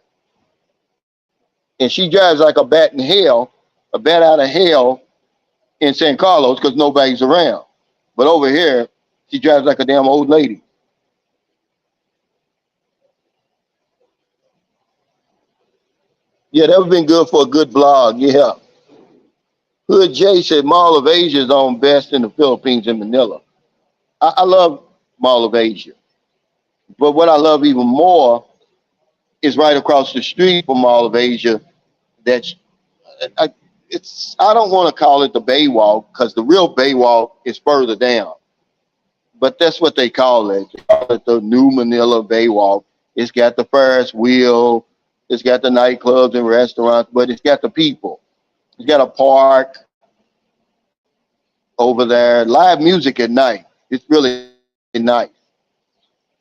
And she drives like a bat in hell, a bat out of hell in San Carlos because nobody's around. But over here, she drives like a damn old lady. Yeah, that would have been good for a good blog. Yeah. Hood J said Mall of Asia is on best in the Philippines and Manila. I love Mall of Asia. But what I love even more is right across the street from Mall of Asia. That's I, I don't want to call it the Bay Walk because the real Bay Walk is further down. But that's what they call it. They call it the New Manila Bay Walk. It's got the Ferris wheel. It's got the nightclubs and restaurants, but it's got the people. It's got a park over there. Live music at night. It's really nice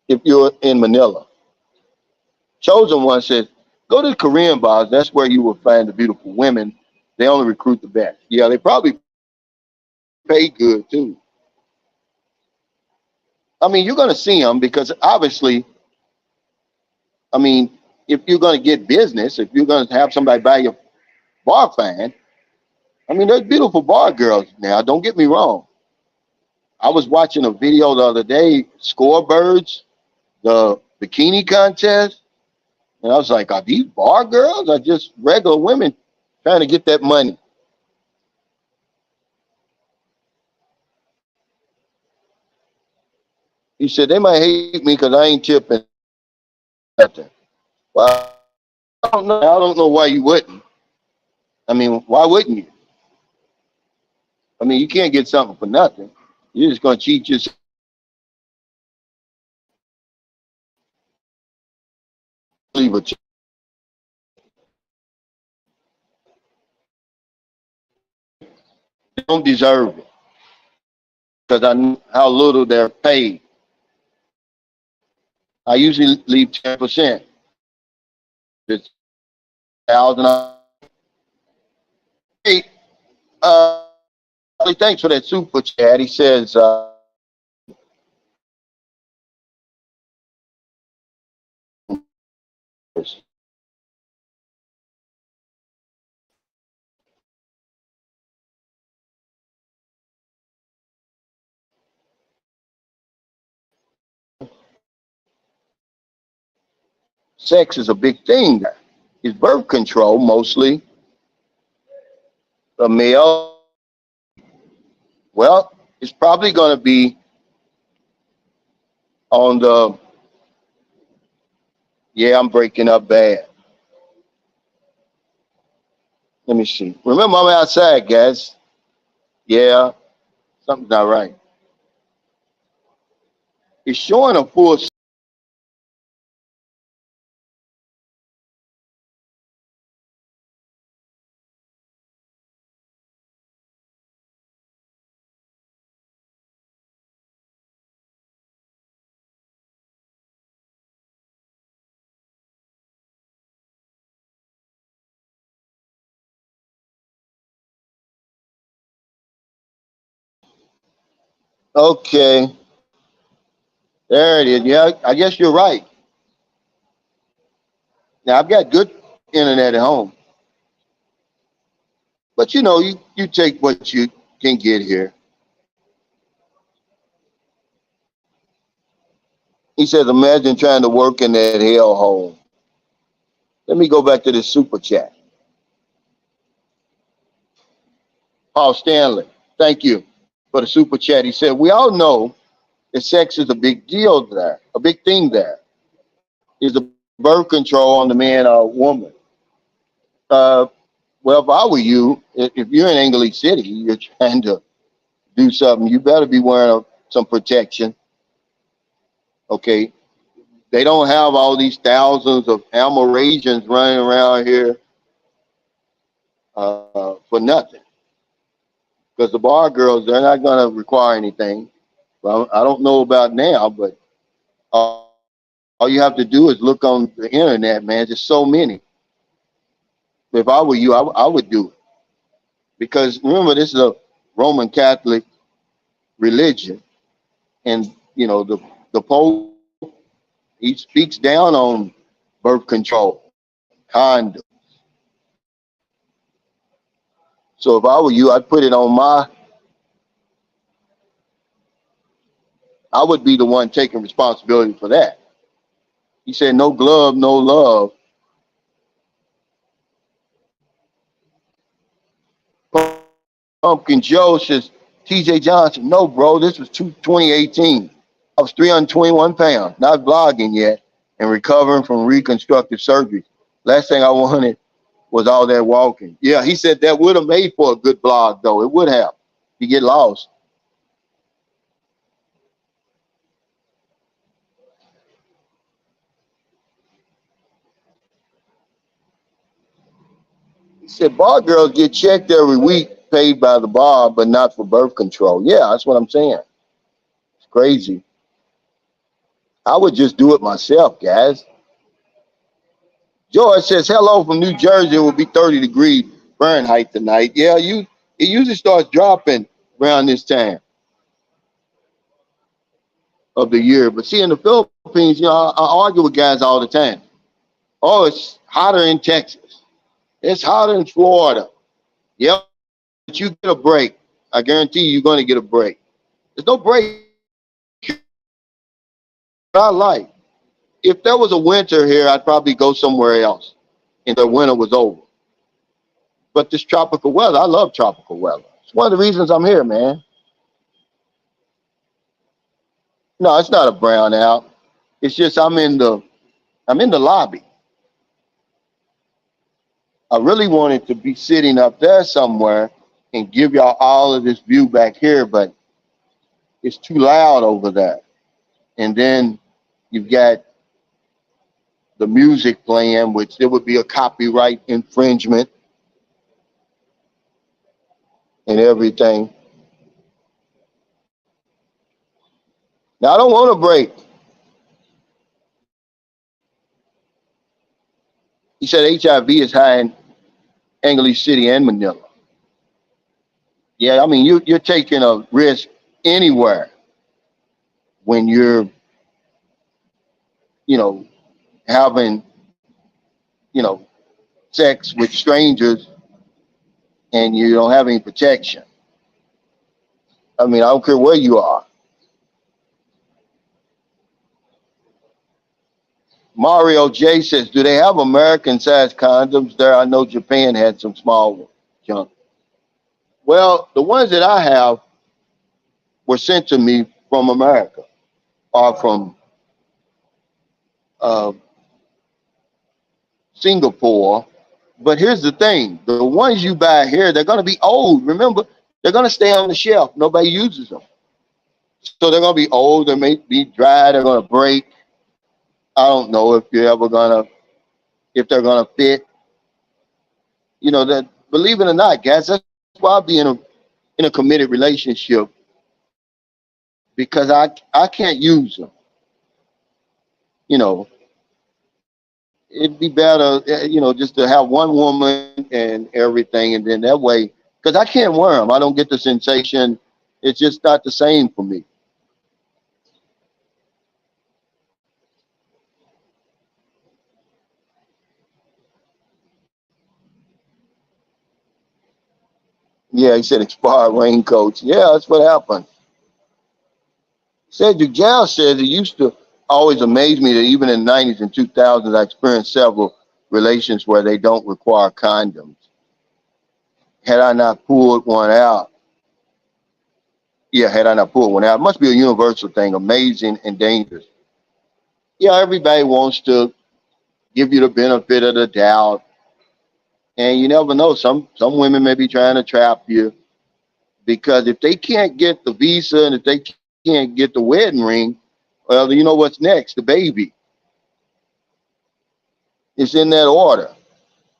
if you're in Manila. Chosen one says, go to the Korean bars. That's where you will find the beautiful women. They only recruit the best. Yeah, they probably pay good too. I mean, you're going to see them because obviously, I mean, if you're going to get business, if you're going to have somebody buy your bar fan, I mean, there's beautiful bar girls now. Don't get me wrong. I was watching a video the other day, Scorebirds, the bikini contest, and I was like, are these bar girls or just regular women trying to get that money? He said, they might hate me because I ain't tipping nothing. Well, I don't know. I don't know why you wouldn't. I mean, why wouldn't you? I mean, you can't get something for nothing. You're just going to cheat yourself. Leave a check. They don't deserve it because I know how little they're paid. I usually leave 10%. It's 1,000. Hey, thanks for that super chat. He says, sex is a big thing there. It's birth control mostly. A male, well, it's probably going to be on the, yeah, I'm breaking up bad. Let me see. Remember, I'm outside, guys. Yeah, something's not right. It's showing a full. Okay, There it is. Yeah, I guess you're right. Now I've got good internet at home, but you take what you can get here. He says, imagine trying to work in that hellhole. Let me go back to this super chat. Paul Stanley, thank you for the super chat. He said, we all know that sex is a big deal there, a big thing there. Is the birth control on the man or woman? Uh, well, if I were you, if you're in English City, you're trying to do something, you better be wearing some protection. Okay. They don't have all these thousands of Amerasians running around here for nothing. Because the bar girls, they're not going to require anything. Well, I don't know about now, but all you have to do is look on the internet, man. There's so many. If I were you, I would do it. Because remember, this is a Roman Catholic religion. And, the Pope, he speaks down on birth control, condom. So if I were you, I'd put it on I would be the one taking responsibility for that. He said, no glove, no love. Pumpkin Joe says, TJ Johnson, no, bro, this was 2018. I was 321 pounds, not vlogging yet, and recovering from reconstructive surgery. Last thing I wanted was all that walking. Yeah, he said that would have made for a good vlog, though. It would have. You get lost. He said, bar girls get checked every week, paid by the bar, but not for birth control. Yeah, that's what I'm saying. It's crazy. I would just do it myself, guys. George says, hello from New Jersey. It will be 30 degrees Fahrenheit tonight. Yeah, it usually starts dropping around this time of the year. But see, in the Philippines, I argue with guys all the time. Oh, it's hotter in Texas. It's hotter in Florida. Yep, but you get a break. I guarantee you're going to get a break. There's no break I like. If there was a winter here, I'd probably go somewhere else and the winter was over. But this tropical weather, I love tropical weather. It's one of the reasons I'm here, man. No, it's not a brownout. It's just I'm in the lobby. I really wanted to be sitting up there somewhere and give y'all all of this view back here, but it's too loud over there. And then you've got the music playing, which there would be a copyright infringement and everything. Now, I don't want a break. He said HIV is high in English City and Manila. Yeah, I mean, you're taking a risk anywhere when you're, having, you know, sex with strangers and you don't have any protection. I mean, I don't care where you are. Mario J says, do they have American-sized condoms there? I know Japan had some small ones, junk. Well, the ones that I have were sent to me from America or from uh, Singapore. But here's the thing. The ones you buy here, they're going to be old. Remember, they're going to stay on the shelf. Nobody uses them. So they're going to be old. They may be dry. They're going to break. I don't know if they're going to fit. That, believe it or not, guys, that's why I be in a committed relationship, because I can't use them. It'd be better, just to have one woman and everything, and then that way, because I can't wear them. I don't get the sensation. It's just not the same for me. Yeah, he said expired raincoats. Yeah, that's what happened. Cedric Giles says it used to always amaze me that even in the 90s and 2000s, I experienced several relations where they don't require condoms. Had I not pulled one out, yeah, had I not pulled one out, it must be a universal thing, amazing and dangerous. Yeah, everybody wants to give you the benefit of the doubt, and you never know. Some women may be trying to trap you because if they can't get the visa and if they can't get the wedding ring, well, you know what's next? The baby. It's in that order.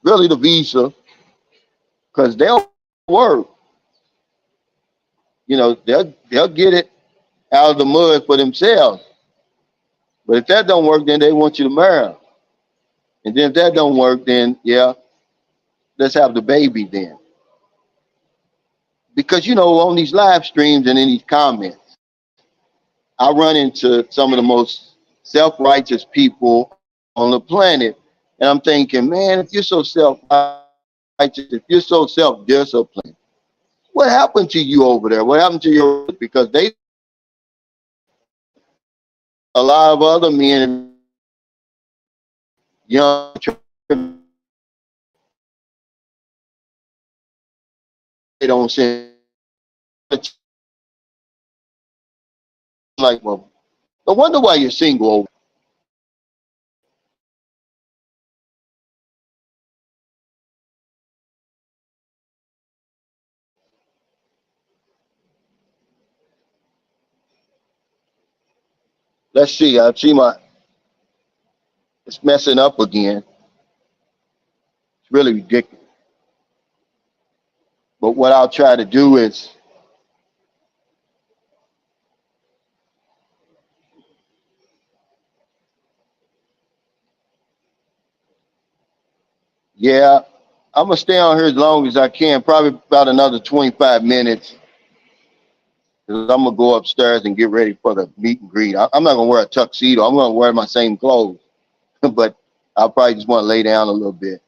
Really, the visa, because they'll work. They'll get it out of the mud for themselves. But if that don't work, then they want you to marry them. And then if that don't work, then yeah, let's have the baby then. Because on these live streams and in these comments, I run into some of the most self-righteous people on the planet, and I'm thinking, man, if you're so self-righteous, if you're so self-disciplined, what happened to you over there? What happened to your because they don't understand a lot of other men, young, they don't seem like, well, no wonder why you're single over. Let's see. I see it's messing up again. It's really ridiculous. But what I'll try to do is, yeah, I'm gonna stay on here as long as I can. Probably about another 25 minutes, because I'm gonna go upstairs and get ready for the meet and greet. I'm not gonna wear a tuxedo. I'm gonna wear my same clothes, but I'll probably just want to lay down a little bit.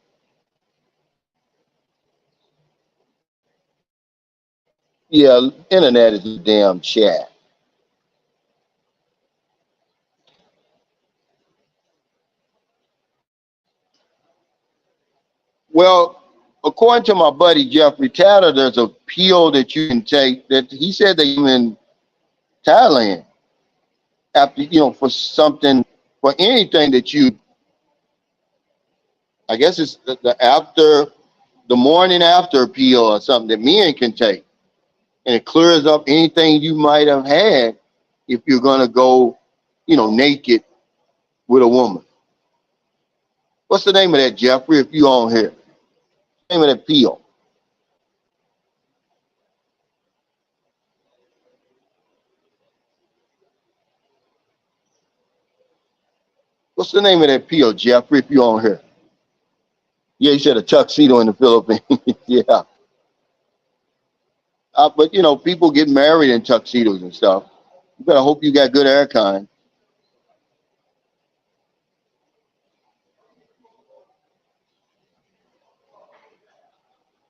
Yeah, internet is a damn chat. Well, according to my buddy Jeffrey Tatter, there's a pill that you can take that he said they use in Thailand after for something for anything that you. I guess it's the after the morning after pill or something that men can take, and it clears up anything you might have had if you're gonna go, naked with a woman. What's the name of that, Jeffrey? If you on here, name of that pill. What's the name of that pill, Jeffrey? If you on here, yeah, you said a tuxedo in the Philippines. Yeah, but people get married in tuxedos and stuff. You better hope you got good aircon.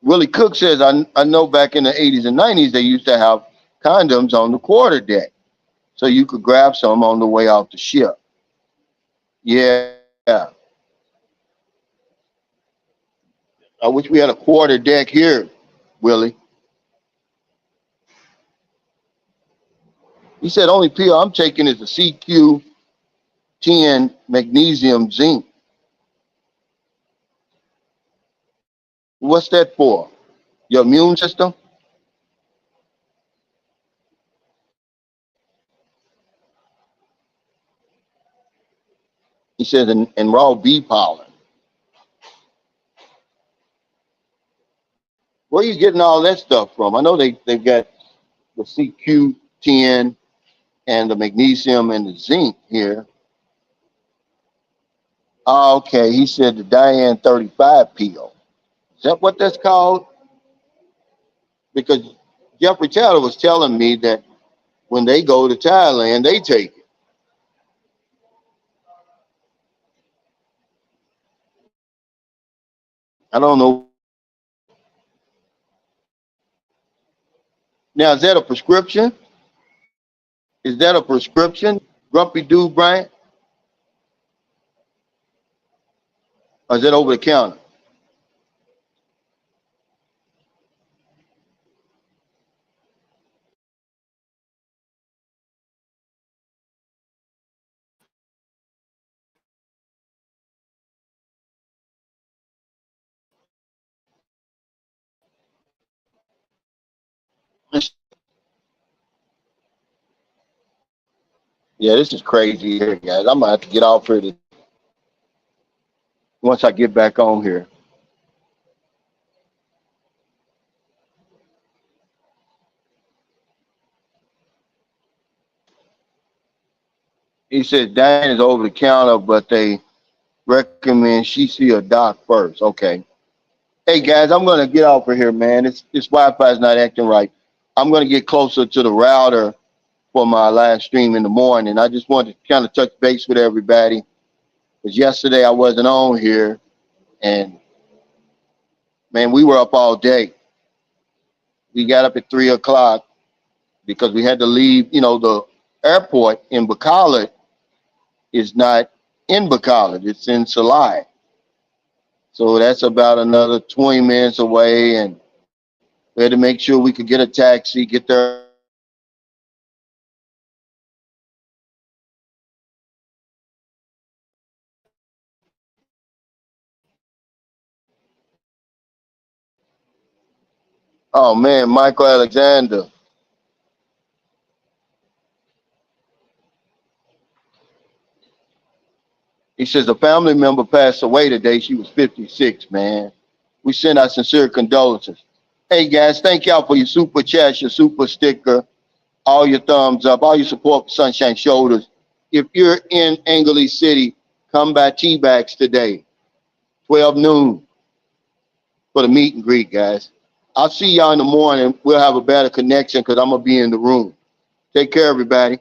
Willie Cook says, I know back in the 80s and 90s they used to have condoms on the quarter deck, so you could grab some on the way off the ship. Yeah, I wish we had a quarter deck here, Willie. He said only pill I'm taking is the CQ10 magnesium zinc. What's that for? Your immune system? He says in raw bee pollen. Where are you getting all that stuff from? I know they've got the CQ10 and the magnesium and the zinc here. Oh, okay, he said the Diane 35 pill. Is that what that's called? Because Jeffrey Taylor was telling me that when they go to Thailand, they take it. I don't know. Now, is that a prescription? Is that a prescription, Grumpy Dude Bryant? Or is that over the counter? Yeah, this is crazy here, guys. I'm gonna have to get off here once I get back on here. He said Diane is over the counter, but they recommend she see a doc first. Okay. Hey guys, I'm gonna get off of here, man. This Wi-Fi is not acting right. I'm gonna get closer to the router for my live stream in the morning. I just wanted to kind of touch base with everybody because yesterday I wasn't on here, and man, we were up all day. We got up at 3 o'clock because we had to leave. You know, the airport in Bacala is not in Bacala; it's in Salai. So that's about another 20 minutes away, and we had to make sure we could get a taxi, get there. Oh man, Michael Alexander. He says a family member passed away today. She was 56, man. We send our sincere condolences. Hey guys, thank y'all for your super chat, your super sticker, all your thumbs up, all your support for Sunshine Shoulders. If you're in Angeles City, come by T-Bags today, 12 noon for the meet and greet, guys. I'll see y'all in the morning. We'll have a better connection because I'm going to be in the room. Take care, everybody.